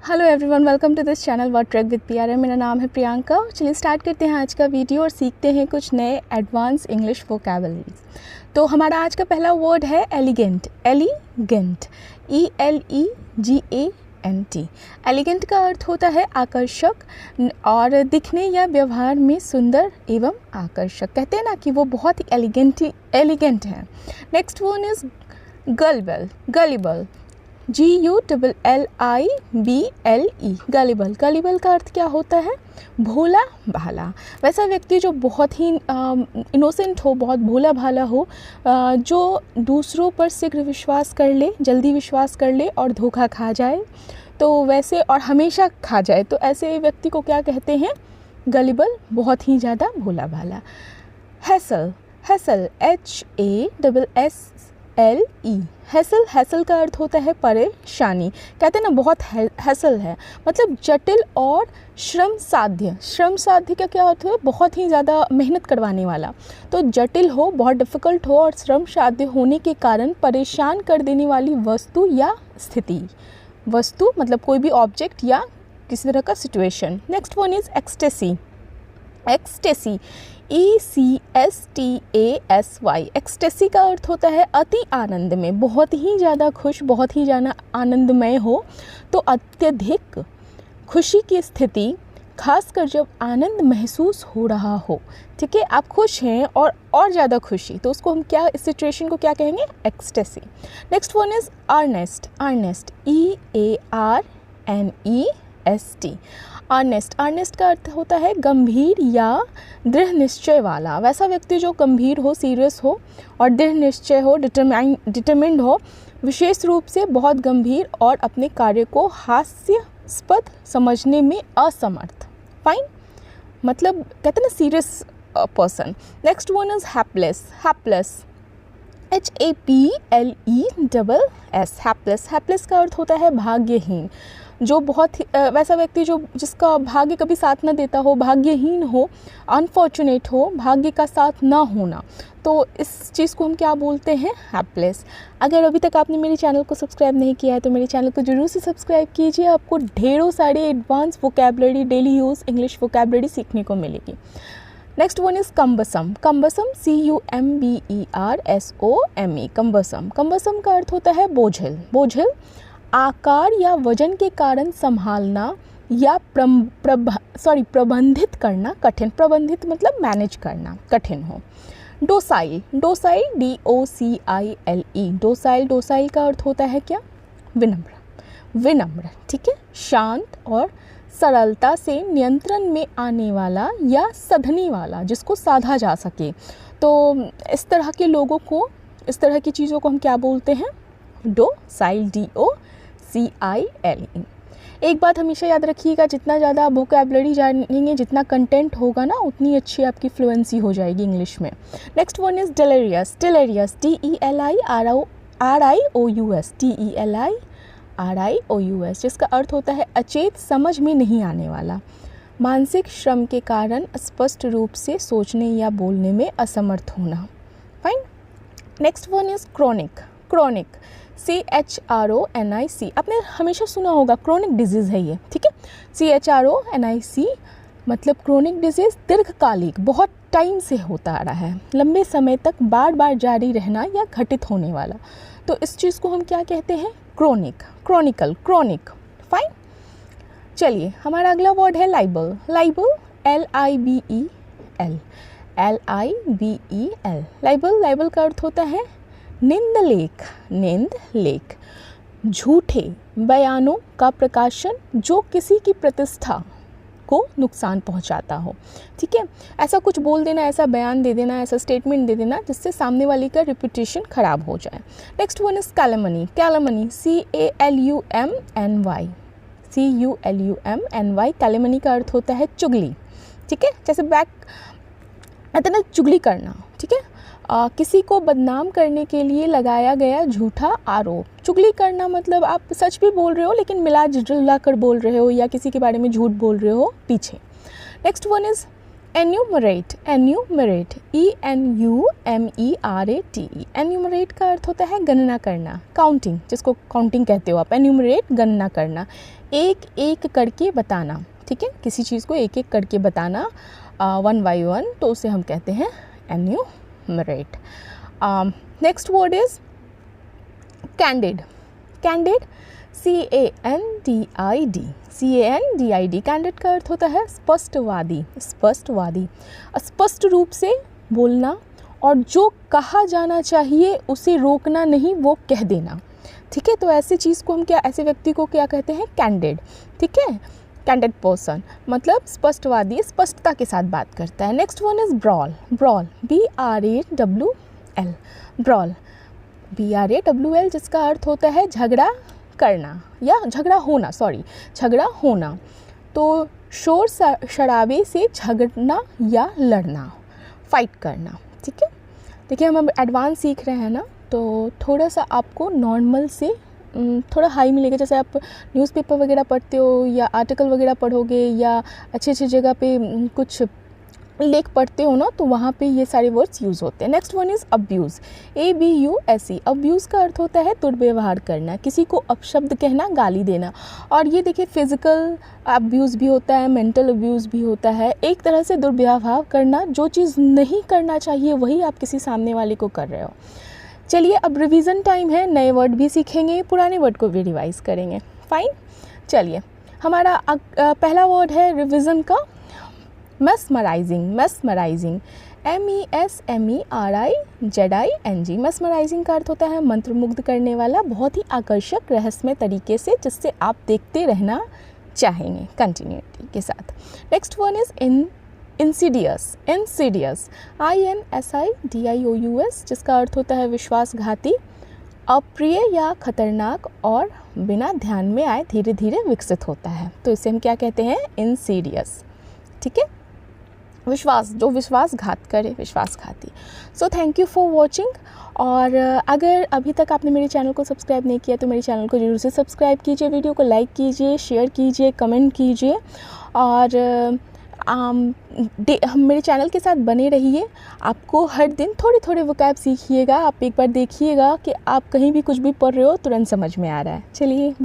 Hello everyone, welcome to this channel word track with PR. मेरा नाम है प्रियंका। चलिए स्टार्ट करते हैं आज का वीडियो और सीखते हैं कुछ नए एडवांस इंग्लिश वोकैबुलरीज। तो हमारा आज का पहला वर्ड है एलिगेंट। Elegant, ELEGANT। एलिगेंट का अर्थ होता है आकर्षक और दिखने या व्यवहार में सुंदर एवं आकर्षक। कहते हैं ना कि वो बहुत ही एलिगेंट है। Next one is gullible. Gullible, GULLIBLE, gullible. Gullible का अर्थ क्या होता है? भोला भाला। वैसा व्यक्ति जो बहुत ही इनोसेंट हो, बहुत भोला भाला हो, जो दूसरों पर शीघ्र विश्वास कर ले, जल्दी विश्वास कर ले और धोखा खा जाए, तो वैसे और हमेशा खा जाए, तो ऐसे व्यक्ति को क्या कहते हैं? गलिबल, बहुत ही ज़्यादा भोला भाला। Hassle. Hassle, HASSLE। Hassle, hassle का अर्थ होता है परेशानी। कहते हैं ना बहुत हैसल है, मतलब जटिल और श्रम साध्य। श्रम साध्य का क्या अर्थ है? बहुत ही ज़्यादा मेहनत करवाने वाला। तो जटिल हो, बहुत डिफ़िकल्ट हो और श्रम साध्य होने के कारण परेशान कर देने वाली वस्तु या स्थिति। वस्तु मतलब कोई भी ऑब्जेक्ट या किसी तरह का situation. Next one is ecstasy. Ecstasy, ECSTASY। Ecstasy का अर्थ होता है अति आनंद में, बहुत ही ज़्यादा खुश, बहुत ही ज़्यादा आनंदमय हो। तो अत्यधिक खुशी की स्थिति, खासकर जब आनंद महसूस हो रहा हो। ठीक है, आप खुश हैं और ज़्यादा खुशी, तो उसको हम क्या, इस सिचुएशन को क्या कहेंगे? Ecstasy. Next one is earnest. Earnest, EARNEST। Earnest, earnest का अर्थ होता है गंभीर या दृढ़ निश्चय वाला। वैसा व्यक्ति जो गंभीर हो, सीरियस हो और दृढ़ निश्चय हो, डिटरमाइंड हो, विशेष रूप से बहुत गंभीर और अपने कार्य को हास्यास्पद समझने में असमर्थ। फाइन, मतलब कहते हैं ना serious person. Next one is hapless. Hapless, HAPLESS। Hapless, hapless का अर्थ होता है भाग्यहीन। जो बहुत वैसा व्यक्ति जो जिसका भाग्य कभी साथ न देता हो, भाग्यहीन हो, अनफॉर्चुनेट हो, भाग्य का साथ ना होना, तो इस चीज़ को हम क्या बोलते हैं? हैपलेस। अगर अभी तक आपने मेरे चैनल को सब्सक्राइब नहीं किया है तो मेरे चैनल को जरूर से सब्सक्राइब कीजिए। आपको ढेरों सारे advance vocabulary, daily use English vocabulary सीखने को मिलेगी। Next one is cumbersome. Cumbersome, CUMBERSOME। Cumbersome, cumbersome का अर्थ होता है बोझिल। बोझिल, आकार या वजन के कारण संभालना या प्रबंधित करना कठिन। प्रबंधित मतलब मैनेज करना कठिन हो। Docile. Docile, DOCILE। Docile, docile का अर्थ होता है क्या? विनम्र। विनम्र, ठीक है, शांत और सरलता से नियंत्रण में आने वाला या सधने वाला, जिसको साधा जा सके। तो इस तरह के लोगों को, इस तरह की चीज़ों को हम क्या बोलते हैं? Docile, DOCILE। एक बात हमेशा याद रखिएगा, जितना ज़्यादा आप वोकैबुलरी जानेंगे, जितना कंटेंट होगा ना, उतनी अच्छी आपकी फ्लुएंसी हो जाएगी इंग्लिश में। Next one is delirious. Delirious, DELIRIOUS। DELIRIOUS, जिसका अर्थ होता है अचेत, समझ में नहीं आने वाला, मानसिक श्रम के कारण स्पष्ट रूप से सोचने या बोलने में असमर्थ होना। Fine. Next one is chronic. Chronic, CHRONIC। आपने हमेशा सुना होगा, क्रोनिक डिजीज़ है ये, ठीक है। CHRONIC मतलब क्रोनिक डिजीज़, दीर्घकालिक, बहुत टाइम से होता आ रहा है, लंबे समय तक बार बार जारी रहना या घटित होने वाला। तो इस चीज़ को हम क्या कहते हैं? Chronic, chronicle, chronic. फाइन। चलिए, हमारा अगला वर्ड है liable. Liable, LIBEL। LIBEL। Liable, liable का अर्थ होता है निंद लेख। निंद लेख, झूठे बयानों का प्रकाशन जो किसी की प्रतिष्ठा को नुकसान पहुंचाता हो। ठीक है, ऐसा कुछ बोल देना, ऐसा बयान दे देना, ऐसा स्टेटमेंट दे देना जिससे सामने वाले का रेपुटेशन खराब हो जाए। Next one is calumny. Calumny, CALUMNY। CULUMNY। Calumny का अर्थ होता है चुगली। ठीक है, जैसे बैक कहते हैं ना, चुगली करना। ठीक है, किसी को बदनाम करने के लिए लगाया गया झूठा आरोप। चुगली करना मतलब आप सच भी बोल रहे हो लेकिन मिला जुला कर बोल रहे हो, या किसी के बारे में झूठ बोल रहे हो पीछे। Next one is enumerate, enumerate, ENUMERATE, enumerate का अर्थ होता है गणना करना, काउंटिंग, जिसको काउंटिंग कहते हो आप, एन्यूमरेट गणना करना, एक एक करके बताना, ठीक है, किसी चीज़ को एक एक करके बताना, वन बाई वन, तो उसे हम कहते हैं enumerate. Next word is candid, candid, CANDID, CANDID, candid का अर्थ होता है स्पष्टवादी, स्पष्टवादी, स्पष्ट रूप से बोलना और जो कहा जाना चाहिए उसे रोकना नहीं, वो कह देना, ठीक है। तो ऐसी चीज़ को हम क्या, ऐसे व्यक्ति को क्या कहते हैं, कैंडिड, ठीक है, कैंडिड पर्सन, मतलब स्पष्टवादी, स्पष्टता के साथ बात करता है। Next one is brawl, brawl, BRAWL, brawl, BRAWL, जिसका अर्थ होता है झगड़ा करना या झगड़ा होना, सॉरी, झगड़ा होना, तो शोर शराबे से झगड़ना या लड़ना, फाइट करना, ठीक है। देखिए हम एडवांस सीख रहे हैं ना, तो थोड़ा सा आपको नॉर्मल से थोड़ा हाई मिलेगा। जैसे आप न्यूज़पेपर वगैरह पढ़ते हो या आर्टिकल वगैरह पढ़ोगे या अच्छी अच्छी जगह पे कुछ लेख पढ़ते हो ना, तो वहाँ पे ये सारे वर्ड्स यूज़ होते हैं। Next one is abuse, ABUSE, abuse का अर्थ होता है दुर्व्यवहार करना, किसी को अपशब्द कहना, गाली देना। और ये देखिए फिज़िकल अब्यूज़ भी होता है, मेंटल अब्यूज़ भी होता है, एक तरह से दुर्व्यवहार करना, जो चीज़ नहीं करना चाहिए वही आप किसी सामने वाले को कर रहे हो। चलिए अब रिवीजन टाइम है, नए वर्ड भी सीखेंगे, पुराने वर्ड को भी रिवाइज करेंगे, फाइन। चलिए हमारा पहला वर्ड है रिवीजन का, मेस्मराइजिंग, मेस्मराइजिंग, MESMERIZING, मेस्मराइजिंग का अर्थ होता है मंत्रमुग्ध करने वाला, बहुत ही आकर्षक रहस्यमय तरीके से, जिससे आप देखते रहना चाहेंगे कंटिन्यूटी के साथ। Next one is Insidious, Insidious, INSIDIOUS, जिसका अर्थ होता है विश्वासघाती, अप्रिय या खतरनाक और बिना ध्यान में आए धीरे धीरे विकसित होता है, तो इसे हम क्या कहते हैं, इंसीडियस, ठीक है, विश्वास, जो विश्वासघात करे, विश्वासघाती। So thank you for watching, और अगर अभी तक आपने मेरे चैनल को सब्सक्राइब नहीं किया तो मेरे चैनल को जरूर से सब्सक्राइब कीजिए, वीडियो को लाइक कीजिए, शेयर कीजिए, कमेंट कीजिए, और मेरे चैनल के साथ बने रहिए। आपको हर दिन थोड़े थोड़े वोकैब सीखिएगा, आप एक बार देखिएगा कि आप कहीं भी कुछ भी पढ़ रहे हो तुरंत समझ में आ रहा है। चलिए बाय।